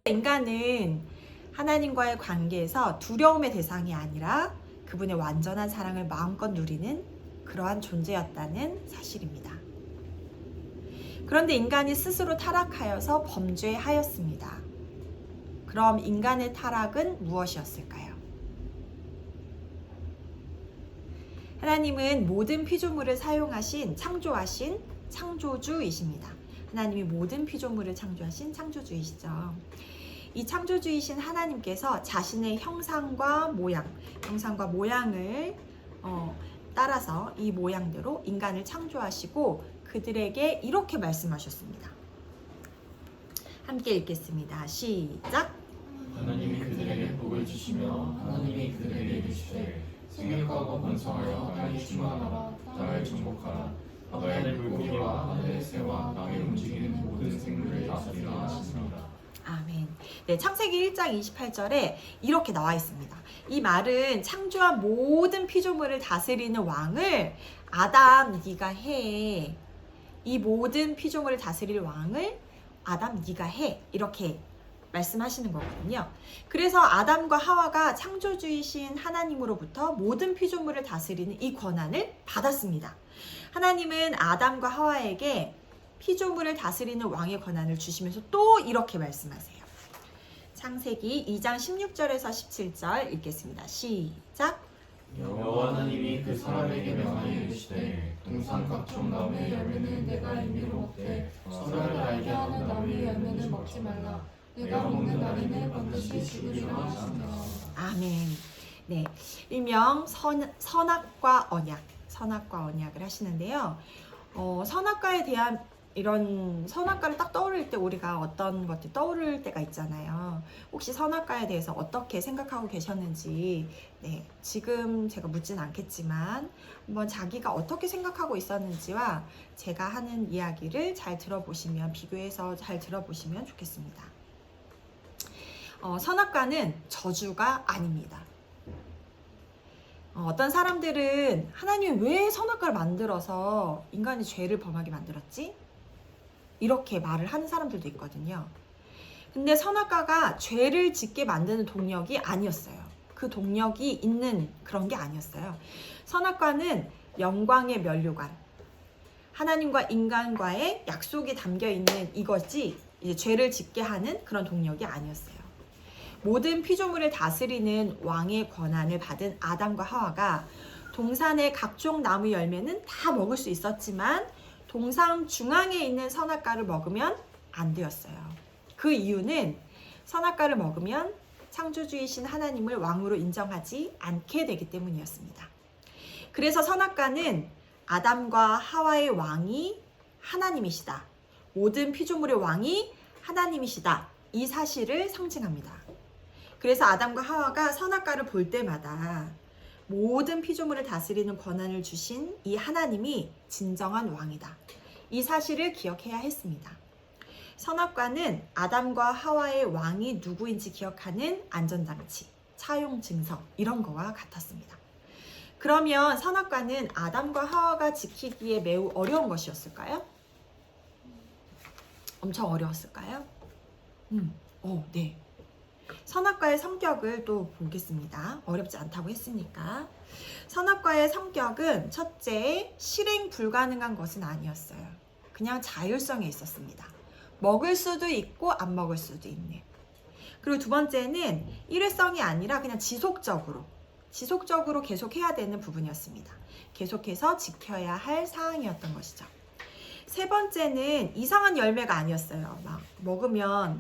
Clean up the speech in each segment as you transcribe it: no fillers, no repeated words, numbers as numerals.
인간은 하나님과의 관계에서 두려움의 대상이 아니라 그분의 완전한 사랑을 마음껏 누리는 그러한 존재였다는 사실입니다. 그런데 인간이 스스로 타락하여서 범죄하였습니다. 그럼 인간의 타락은 무엇이었을까요? 하나님은 모든 피조물을 사용하신 창조하신 창조주이십니다. 하나님이 모든 피조물을 창조하신 창조주이시죠. 이 창조주이신 하나님께서 자신의 형상과 모양을 따라서 이 모양대로 인간을 창조하시고 그들에게 이렇게 말씀하셨습니다. 함께 읽겠습니다. 시작! 하나님이 그들에게 복을 주시며 하나님이 그들에게 이르시되 생육하고 번성하여 땅에 충만하라 땅을 정복하라 바다의 물고기와 하늘의 새와 땅에 움직이는 모든 생물을 다스리라 하시니라. 아멘. 네, 창세기 1장 28절에 이렇게 나와 있습니다. 이 말은 창조한 모든 피조물을 다스리는 왕을 아담 네가 해. 이 모든 피조물을 다스릴 왕을 아담 네가 해. 이렇게 말씀하시는 거거든요. 그래서 아담과 하와가 창조주이신 하나님으로부터 모든 피조물을 다스리는 이 권한을 받았습니다. 하나님은 아담과 하와에게 피조물을 다스리는 왕의 권한을 주시면서 또 이렇게 말씀하세요. 창세기 2장 16절에서 17절 읽겠습니다. 시작! 여호와 하나님이 그 사람에게 명하여 이르시되 동산 각종 나무의 열매는 내가 임의로 먹되 선악을 알게 하는 나무의 열매는 먹지 말라. 내가 먹는 날에는 반드시 죽으리라 하시니라. 아멘. 네, 일명 선악과 언약을 하시는데요. 선악과에 대한 이런 선악과를 딱 떠오를 때 우리가 어떤 것들이 떠오를 때가 있잖아요. 혹시 선악과에 대해서 어떻게 생각하고 계셨는지 지금 제가 묻진 않겠지만 한번 자기가 어떻게 생각하고 있었는지와 제가 하는 이야기를 잘 들어보시면 비교해서 잘 들어보시면 좋겠습니다. 선악과는 저주가 아닙니다. 어떤 사람들은 하나님이 왜 선악과를 만들어서 인간이 죄를 범하게 만들었지? 이렇게 말을 하는 사람들도 있거든요. 근데 선악과가 죄를 짓게 만드는 동력이 아니었어요. 그 동력이 있는 그런 게 아니었어요. 선악과는 영광의 면류관, 하나님과 인간과의 약속이 담겨 있는 이것이 이제 죄를 짓게 하는 그런 동력이 아니었어요. 모든 피조물을 다스리는 왕의 권한을 받은 아담과 하와가 동산의 각종 나무 열매는 다 먹을 수 있었지만 동산 중앙에 있는 선악과를 먹으면 안 되었어요. 그 이유는 선악과를 먹으면 창조주이신 하나님을 왕으로 인정하지 않게 되기 때문이었습니다. 그래서 선악과는 아담과 하와의 왕이 하나님이시다. 모든 피조물의 왕이 하나님이시다. 이 사실을 상징합니다. 그래서 아담과 하와가 선악과를 볼 때마다 모든 피조물을 다스리는 권한을 주신 이 하나님이 진정한 왕이다. 이 사실을 기억해야 했습니다. 선악과는 아담과 하와의 왕이 누구인지 기억하는 안전장치, 차용 증서 이런 거와 같았습니다. 그러면 선악과는 아담과 하와가 지키기에 매우 어려운 것이었을까요? 엄청 어려웠을까요? 네. 선악과의 성격을 또 보겠습니다. 어렵지 않다고 했으니까. 선악과의 성격은 첫째, 실행 불가능한 것은 아니었어요. 그냥 자율성에 있었습니다. 먹을 수도 있고 안 먹을 수도 있는. 그리고 두 번째는 일회성이 아니라 그냥 지속적으로 계속해야 되는 부분이었습니다. 계속해서 지켜야 할 사항이었던 것이죠. 세 번째는 이상한 열매가 아니었어요. 막 먹으면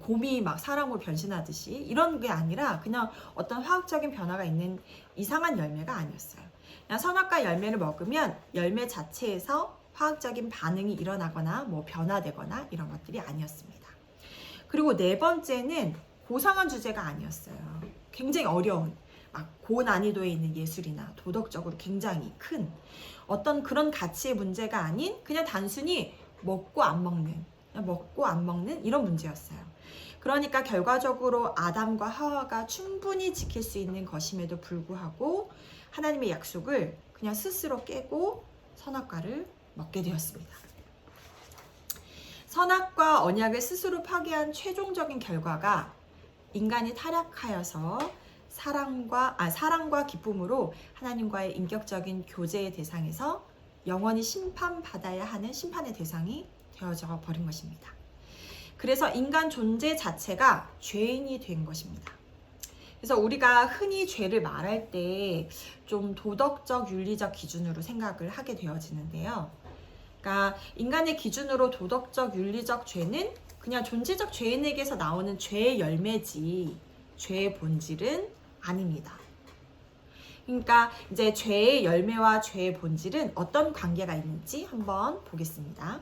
곰이 막 사람으로 변신하듯이 이런 게 아니라 그냥 어떤 화학적인 변화가 있는 이상한 열매가 아니었어요. 그냥 선악과 열매를 먹으면 열매 자체에서 화학적인 반응이 일어나거나 변화되거나 이런 것들이 아니었습니다. 그리고 네 번째는 고상한 주제가 아니었어요. 굉장히 어려운 막 고난이도에 있는 예술이나 도덕적으로 굉장히 큰 어떤 그런 가치의 문제가 아닌 그냥 단순히 먹고 안 먹는, 그냥 먹고 안 먹는 이런 문제였어요. 그러니까 결과적으로 아담과 하와가 충분히 지킬 수 있는 것임에도 불구하고 하나님의 약속을 그냥 스스로 깨고 선악과를 먹게 되었습니다. 선악과 언약을 스스로 파괴한 최종적인 결과가 인간이 타락하여서 사랑과 기쁨으로 하나님과의 인격적인 교제의 대상에서 영원히 심판받아야 하는 심판의 대상이 되어져 버린 것입니다. 그래서 인간 존재 자체가 죄인이 된 것입니다. 그래서 우리가 흔히 죄를 말할 때 좀 도덕적, 윤리적 기준으로 생각을 하게 되어지는데요. 그러니까 인간의 기준으로 도덕적, 윤리적 죄는 그냥 존재적 죄인에게서 나오는 죄의 열매지 죄의 본질은 아닙니다. 그러니까 이제 죄의 열매와 죄의 본질은 어떤 관계가 있는지 한번 보겠습니다.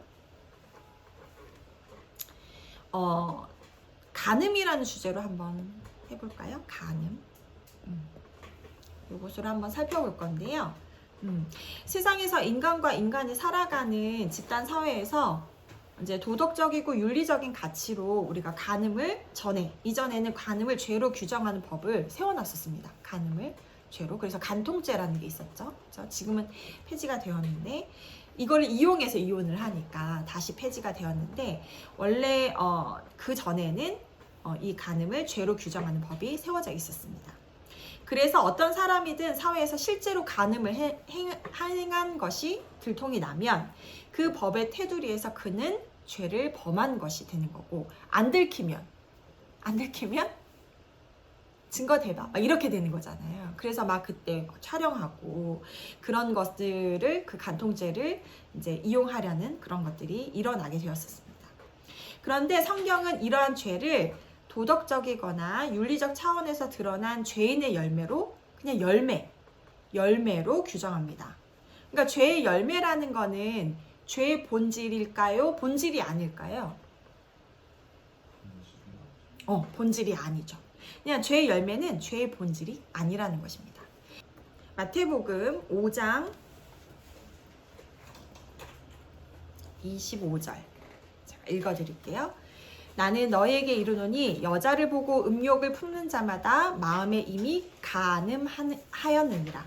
간음이라는 주제로 한번 해볼까요? 간음. 이것으로 한번 살펴볼 건데요. 세상에서 인간과 인간이 살아가는 집단 사회에서 이제 도덕적이고 윤리적인 가치로 우리가 간음을 이전에는 간음을 죄로 규정하는 법을 세워놨었습니다. 간음을 죄로. 그래서 간통죄라는 게 있었죠. 그래서 지금은 폐지가 되었는데 이걸 이용해서 이혼을 하니까 다시 폐지가 되었는데 원래 그 전에는 이 간음을 죄로 규정하는 법이 세워져 있었습니다. 그래서 어떤 사람이든 사회에서 실제로 간음을 행한 것이 들통이 나면 그 법의 테두리에서 그는 죄를 범한 것이 되는 거고 안 들키면 증거 대박 이렇게 되는 거잖아요. 그래서 막 그때 촬영하고 그런 것들을 그 간통죄를 이제 이용하려는 그런 것들이 일어나게 되었습니다. 그런데 성경은 이러한 죄를 도덕적이거나 윤리적 차원에서 드러난 죄인의 열매로 그냥 열매로 규정합니다. 그러니까 죄의 열매라는 거는 죄의 본질일까요? 본질이 아닐까요? 본질이 아니죠. 그냥 죄의 열매는 죄의 본질이 아니라는 것입니다. 마태복음 5장 25절 제가 읽어드릴게요. 나는 너희에게 이르노니 여자를 보고 음욕을 품는 자마다 마음에 이미 간음하였느니라.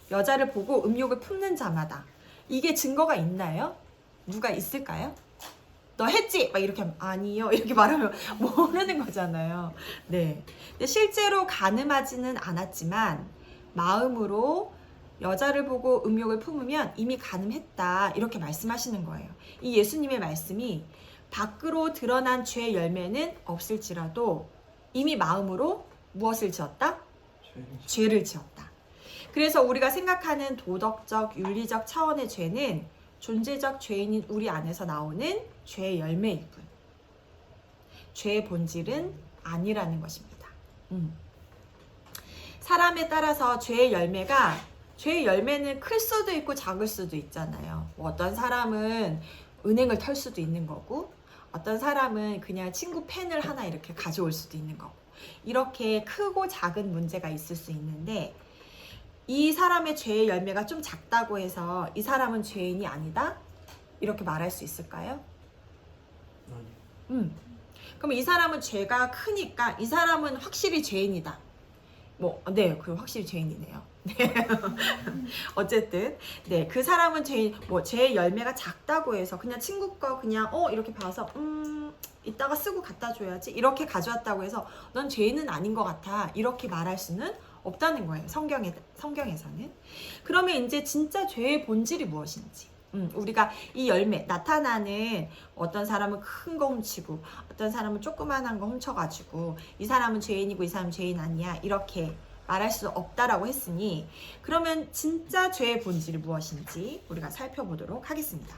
여자를 보고 음욕을 품는 자마다. 이게 증거가 있나요? 누가 있을까요? 너 했지? 막 이렇게 하면 아니요 이렇게 말하면 모르는 거잖아요. 네. 근데 실제로 간음하지는 않았지만 마음으로 여자를 보고 음욕을 품으면 이미 간음했다 이렇게 말씀하시는 거예요. 이 예수님의 말씀이 밖으로 드러난 죄의 열매는 없을지라도 이미 마음으로 무엇을 지었다? 죄를 지었다. 그래서 우리가 생각하는 도덕적, 윤리적 차원의 죄는 존재적 죄인인 우리 안에서 나오는 죄의 열매일 뿐. 죄의 본질은 아니라는 것입니다. 사람에 따라서 죄의 열매는 클 수도 있고 작을 수도 있잖아요. 어떤 사람은 은행을 털 수도 있는 거고 어떤 사람은 그냥 친구 펜을 하나 이렇게 가져올 수도 있는 거고 이렇게 크고 작은 문제가 있을 수 있는데 이 사람의 죄의 열매가 좀 작다고 해서 이 사람은 죄인이 아니다? 이렇게 말할 수 있을까요? 그럼 이 사람은 죄가 크니까 이 사람은 확실히 죄인이다. 네, 그 확실히 죄인이네요. 네. 어쨌든, 네, 그 사람은 죄의 열매가 작다고 해서 그냥 친구 거 그냥 이렇게 봐서 이따가 쓰고 갖다 줘야지 이렇게 가져왔다고 해서 넌 죄인은 아닌 것 같아 이렇게 말할 수는 없다는 거예요. 성경에서는. 그러면 이제 진짜 죄의 본질이 무엇인지. 우리가 이 열매 나타나는 어떤 사람은 큰 거 훔치고 어떤 사람은 조그만한 거 훔쳐가지고 이 사람은 죄인이고 이 사람은 죄인 아니야 이렇게 말할 수 없다라고 했으니 그러면 진짜 죄의 본질이 무엇인지 우리가 살펴보도록 하겠습니다.